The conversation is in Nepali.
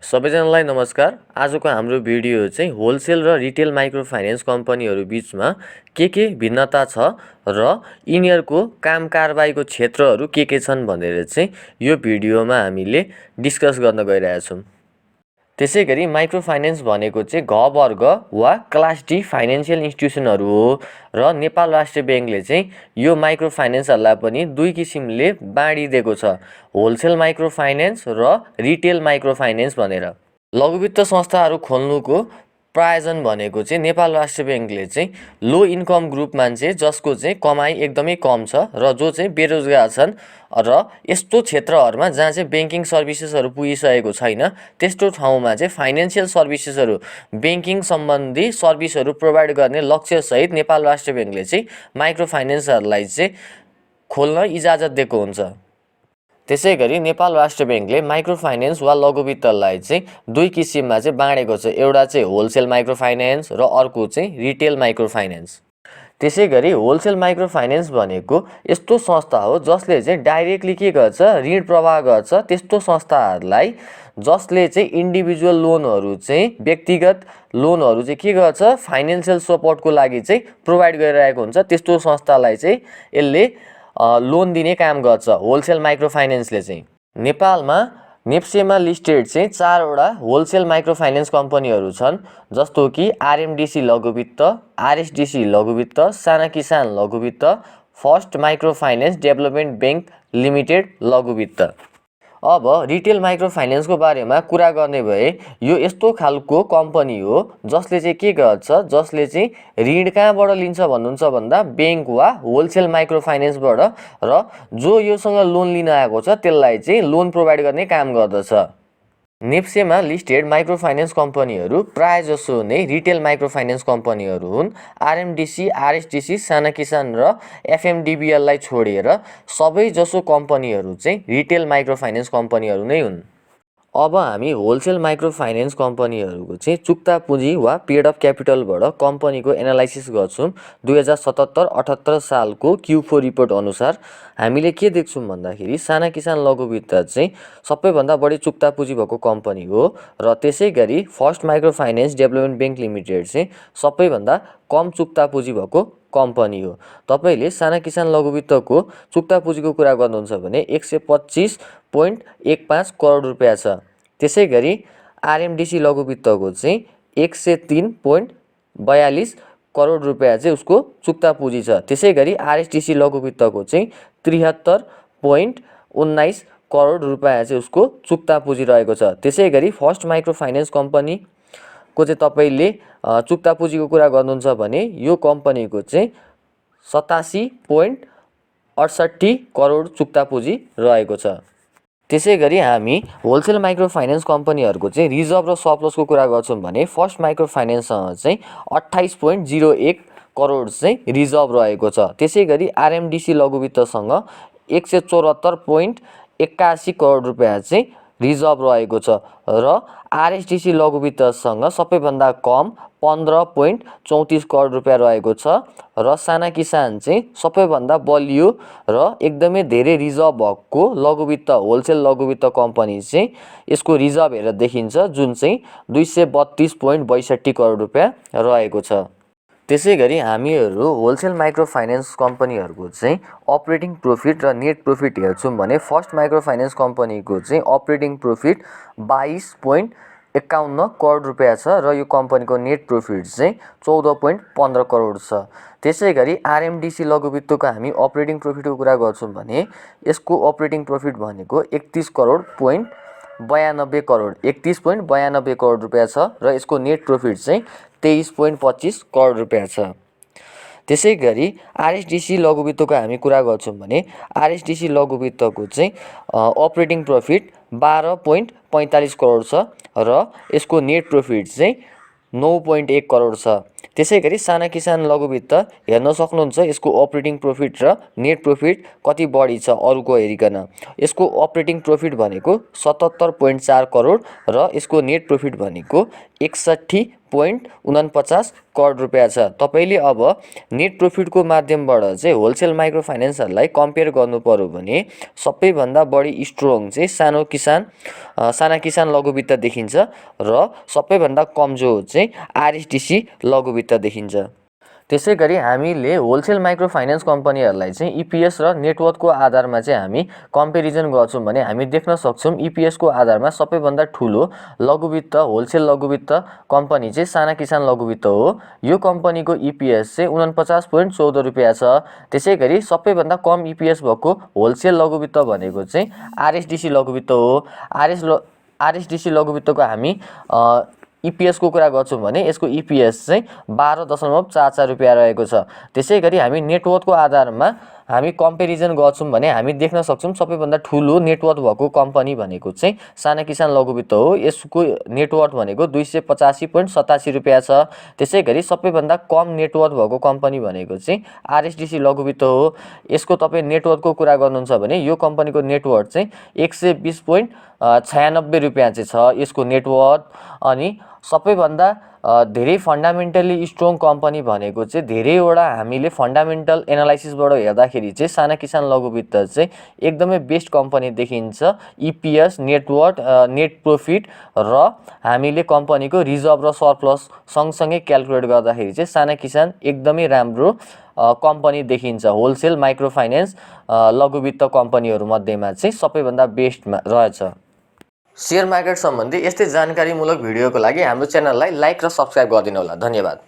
सबैजनालाई नमस्कार। आजको हाम्रो भिडियो चाहिँ होलसेल र रिटेल माइक्रो फाइनेन्स कम्पनीहरू बीचमा के भिन्नता छ र यिनीहरूको काम कारबाहीको क्षेत्रहरू के छन् भनेर चाहिँ यो भिडियोमा हामीले डिस्कस गर्न गइरहेका छौँ। त्यसैगरी माइक्रो फाइनेन्स भनेको चाहिँ घ वर्ग वा क्लास डी फाइनेन्सियल इन्स्टिट्युसनहरू हो र नेपाल राष्ट्रिय ब्याङ्कले चाहिँ यो माइक्रो फाइनेन्सहरूलाई पनि दुई किसिमले बाँडिदिएको छ, होलसेल माइक्रो फाइनेन्स र रिटेल माइक्रो फाइनेन्स भनेर। लघुवित्त संस्थाहरू खोल्नुको प्रायोजन भनेको चाहिँ नेपाल राष्ट्रिय ब्याङ्कले चाहिँ लो इन्कम ग्रुप मान्छे जसको चाहिँ कमाइ एकदमै कम छ र जो चाहिँ बेरोजगार छन् र यस्तो क्षेत्रहरूमा जहाँ चाहिँ ब्याङ्किङ सर्भिसेसहरू पुगिसकेको छैन त्यस्तो ठाउँमा चाहिँ फाइनेन्सियल सर्भिसेसहरू ब्याङ्किङ सम्बन्धी सर्भिसहरू प्रोभाइड गर्ने लक्ष्यसहित नेपाल राष्ट्रिय ब्याङ्कले चाहिँ माइक्रो फाइनेन्सहरूलाई चाहिँ खोल्न इजाजत दिएको हुन्छ। त्यसैगरी नेपाल राष्ट्रिय ब्याङ्कले माइक्रो फाइनेन्स वा लघुवित्तलाई चाहिँ दुई किसिममा चाहिँ बाँडेको छ, एउटा चाहिँ होलसेल माइक्रो फाइनेन्स र अर्को चाहिँ रिटेल माइक्रो फाइनेन्स। त्यसैगरी होलसेल माइक्रो फाइनेन्स भनेको यस्तो संस्था हो जसले चाहिँ डाइरेक्टली के गर्छ, ऋण प्रवाह गर्छ त्यस्तो संस्थाहरूलाई जसले चाहिँ इन्डिभिजुअल लोनहरू चाहिँ व्यक्तिगत लोनहरू चाहिँ के गर्छ, फाइनेन्सियल सपोर्टको लागि चाहिँ प्रोभाइड गरिरहेको हुन्छ। त्यस्तो संस्थालाई चाहिँ यसले लोन दिने काम गर्छ होलसेल माइक्रो फाइनेन्सले चाहिँ। नेपालमा नेप्सेमा लिस्टेड चाहिँ 4वटा होलसेल माइक्रो फाइनेन्स कम्पनीहरू छन्, जस्तो कि आरएमडिसी लघुवित्त, आरएसडिसी लघुवित्त, साना किसान लघुवित्त, first micro finance development bank limited लघुवित्त। अब रिटेल माइक्रो फाइनेन्सको बारेमा कुरा गर्ने भए यो यस्तो खालको कम्पनी हो जसले चाहिँ के गर्छ, जसले चाहिँ ऋण कहाँबाट लिन्छ भन्नुहुन्छ भन्दा ब्याङ्क वा होलसेल माइक्रो फाइनेन्सबाट, र जो योसँग लोन लिन आएको छ त्यसलाई चाहिँ लोन प्रोभाइड गर्ने काम गर्दछ। नेप्सेमा लिस्टेड माइक्रो फाइनेन्स कम्पनीहरू प्राय जसो नै रिटेल माइक्रो फाइनेन्स कम्पनीहरू हुन्। आरएमडिसी, आरएसडिसी, साना किसान र एफएमडिबिएललाई छोडेर सबै जसो कम्पनीहरू चाहिँ रिटेल माइक्रो फाइनेन्स कम्पनीहरू नै हुन्। अब हामी होलसेल माइक्रो फाइनेन्स कम्पनीहरूको चाहिँ चुक्ता पुँजी वा पेड अफ क्यापिटलबाट कम्पनीको एनालाइसिस गर्छौँ। 2077-78 सालको Q4 रिपोर्ट अनुसार हामीले के देख्छौँ भन्दाखेरि साना किसान लघुवित्त चाहिँ सबैभन्दा बढी चुक्ता पुँजी भएको कम्पनी हो र त्यसै गरी first micro finance development bank limited चाहिँ सबैभन्दा कम चुक्ता पुँजी भएको कम्पनी हो। तपाईँले साना किसान लघुवित्तको चुक्ता पुँजीको कुरा गर्नुहुन्छ भने 125.15 करोड रुपियाँ छ। त्यसै गरी आरएमडिसी लघुवित्तको चाहिँ 103.42 करोड रुपियाँ चाहिँ उसको चुक्ता पुँजी छ। त्यसै गरी आरएसडिसी लघुवित्तको चाहिँ 73.19 करोड रुपियाँ चाहिँ उसको चुक्ता पुँजी रहेको छ। त्यसै गरी फर्स्ट माइक्रो फाइनेन्स कम्पनीको चाहिँ तपाईँले चुक्ता पुँजीको कुरा गर्नुहुन्छ भने यो कम्पनीको चाहिँ 87.68 करोड चुक्ता पुँजी रहेको छ। त्यसै गरी हामी होलसेल माइक्रो फाइनेन्स कम्पनीहरूको चाहिँ रिजर्भ र सरप्लसको कुरा गर्छौँ भने फर्स्ट माइक्रो फाइनेन्ससँग चाहिँ 28.01 करोड चाहिँ रिजर्भ रहेको छ। त्यसै गरी आरएमडिसी लघुवित्तसँग 174.81 करोड रुपियाँ चाहिँ रिजर्भ रहेको छ र आरएसडिसी लघुवित्तसँग सबैभन्दा कम 15.34 करोड रुपियाँ रहेको छ र साना किसान चाहिँ सबैभन्दा बलियो र एकदमै धेरै रिजर्भ भएको लघुवित्त होलसेल लघुवित्त कम्पनी चाहिँ यसको रिजर्भ हेरेर देखिन्छ, जुन चाहिँ 232.62 करोड रुपियाँ रहेको छ। त्यसै गरी हामीहरू होलसेल माइक्रो फाइनेन्स कम्पनीहरूको चाहिँ अपरेटिङ प्रोफिट र नेट प्रोफिट हेर्छौँ भने फर्स्ट माइक्रो फाइनेन्स कम्पनीको चाहिँ अपरेटिङ प्रोफिट 22.51 करोड रुपियाँ छ र यो कम्पनीको नेट प्रोफिट चाहिँ 14.15 करोड छ। त्यसै गरी आरएमडिसी लघुवित्तको हामी अपरेटिङ प्रोफिटको कुरा गर्छौँ भने यसको अपरेटिङ प्रोफिट भनेको 31.92 करोड रुपियाँ छ र यसको नेट प्रोफिट चाहिँ 23.25 करोड रुपियाँ छ। त्यसै गरी आरएसडिसी लघुवित्तको हामी कुरा गर्छौँ भने आरएसडिसी लघुवित्तको चाहिँ अपरेटिङ प्रोफिट 12.45 करोड छ र यसको नेट प्रोफिट चाहिँ 9.1 करोड छ। त्यसै गरी साना किसान लघुवित्त हेर्न सक्नुहुन्छ यसको अपरेटिङ प्रोफिट र नेट प्रोफिट कति बढी छ अरूको हेरिकन। यसको अपरेटिङ प्रोफिट भनेको 77.4 करोड र यसको नेट प्रोफिट भनेको 0.49 करोड रुपियाँ छ। तपाईँले अब नेट प्रॉफिटको माध्यमबाट चाहिँ होलसेल माइक्रो फाइनेन्सहरूलाई कम्पेयर गर्नु पर्यो भने सबैभन्दा बढी स्ट्रङ चाहिँ साना किसान लघु वित्त देखिन्छ र सबैभन्दा कमजोर चाहिँ आरएसडिसी लघु वित्त देखिन्छ। त्यसै गरी हामीले होलसेल माइक्रो फाइनेन्स कम्पनीहरूलाई चाहिँ इपिएस र नेटवर्थको आधारमा चाहिँ हामी कम्पेरिजन गर्छौँ भने हामी देख्न सक्छौँ इपिएसको आधारमा सबैभन्दा ठुलो लघुवित्त होलसेल लघुवित्त कम्पनी चाहिँ साना किसान लघुवित्त हो। यो कम्पनीको इपिएस चाहिँ 49.14 रुपियाँ छ। त्यसै गरी सबैभन्दा कम इपिएस भएको होलसेल लघुवित्त भनेको चाहिँ आरएसडिसी लघुवित्त हो। आरएसडिसी लघुवित्तको हामी इपिएस को कुरा गर्छौँ भने यसको इपिएस चाहिँ 12.44 रुपियाँ रहेको छ। त्यसै गरी हामी नेटवर्थको आधारमा हामी कम्पेरिजन गर्छौँ भने हामी देख्न सक्छौँ सबैभन्दा ठुलो नेटवर्थ भएको कम्पनी भनेको चाहिँ साना किसान लघुवित्त हो। यसको नेटवर्थ भनेको 285.87 रुपियाँ छ। त्यसै गरी सबैभन्दा कम नेटवर्थ भएको कम्पनी भनेको चाहिँ आरएसडिसी लघुवित्त हो। यसको तपाईँ नेटवर्थको कुरा गर्नुहुन्छ भने यो कम्पनीको नेटवर्थ चाहिँ 120.96 रुपियाँ चाहिँ छ यसको नेटवर्थ। अनि सबैभन्दा धेरै फन्डामेन्टली स्ट्रङ कम्पनी भनेको चाहिँ धेरैवटा हामीले फन्डामेन्टल एनालाइसिसबाट हेर्दाखेरि चाहिँ साना किसान लघुवित्त चाहिँ एकदमै बेस्ट कम्पनी देखिन्छ। इपिएस, नेटवर्थ, नेट प्रॉफिट र हामीले कम्पनीको रिजर्भ र सरप्लस सँगसँगै क्याल्कुलेट गर्दाखेरि चाहिँ साना किसान एकदमै राम्रो कम्पनी देखिन्छ। होलसेल माइक्रो फाइनेन्स लघुवित्त कम्पनीहरू मध्येमा चाहिँ सबैभन्दा बेस्टमा रहेछ। शेयर मार्केट सम्बन्धी यस्तै जानकारीमूलक भिडियोको लागि हाम्रो च्यानललाई लाइक र सब्स्क्राइब गरिदिनु होला। धन्यवाद।